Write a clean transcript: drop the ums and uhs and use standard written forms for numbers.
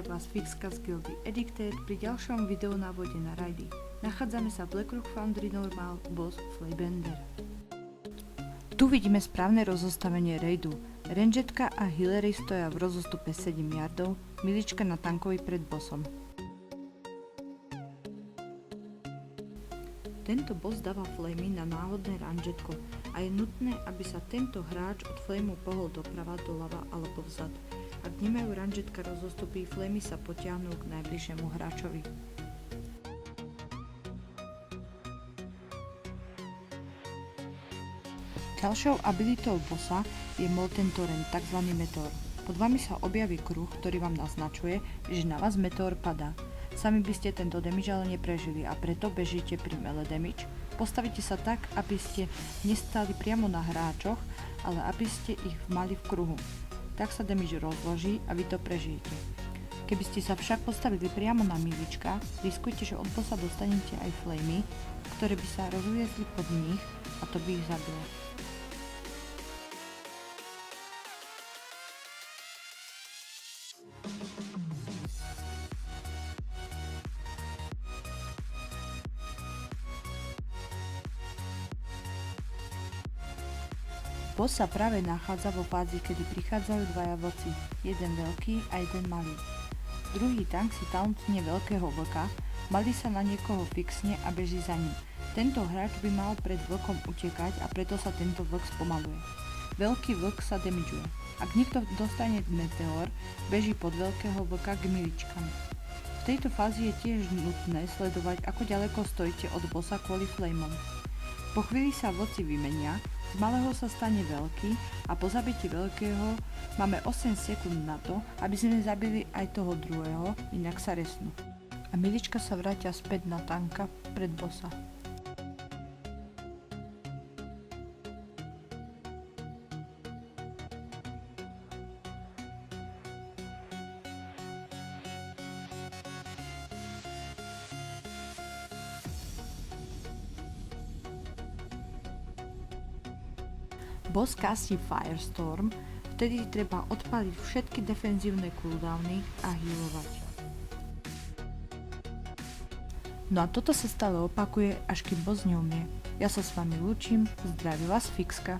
Vítaj vás Fixka z Guildy Addicted pri ďalšom videu návode na rajdy. Nachádzame sa v Blackrock Foundry Normal Boss Flaybender. Tu vidíme správne rozostavenie raidu. Rangetka a Hillary stoja v rozostupe 7 yardov, Milička na tankovi pred bossom. Tento boss dáva flamy na náhodné rangetko a je nutné, aby sa tento hráč od flameu pohol doprava, doľava alebo vzad. Ak nemajú rangetka rozostupy, flamy sa potiahnú k najbližšiemu hráčovi. Ďalšou abilitou bossa je Molten Torrent, tzv. Meteor. Pod vami sa objaví kruh, ktorý vám naznačuje, že na vás meteor padá. Sami by ste tento damage ale neprežili a preto bežíte pri melee damage. Postavíte sa tak, aby ste nestali priamo na hráčoch, ale aby ste ich mali v kruhu. Tak sa damage rozloží a vy to prežijete. Keby ste sa však postavili priamo na Milička, riskujete, že od bossa dostanete aj flamy, ktoré by sa rozliezli pod nich a to by ich zabilo. Boss sa práve nachádza vo fázi, kedy prichádzajú dvaja vlci, jeden veľký a jeden malý. Druhý tank si tauntne veľkého vlka, malý sa na niekoho fixne a beží za ním. Tento hráč by mal pred vlkom utekať a preto sa tento vlk spomaluje. Veľký vlk sa damageuje. Ak niekto dostane meteor, beží pod veľkého vlka k Miličkam. V tejto fázi je tiež nutné sledovať, ako ďaleko stojíte od bossa kvôli flameom. Po chvíli sa vlci vymenia, z malého sa stane veľký a po zabití veľkého máme 8 sekúnd na to, aby sme zabili aj toho druhého, inak sa resnú. A Milička sa vrátia späť na tanka pred bossa. Boss castí Firestorm, vtedy treba odpaliť všetky defenzívne cooldowny a healovať. No a toto sa stále opakuje, až kým boss neumie. Ja sa s vami lúčim, zdraví vás Fixka.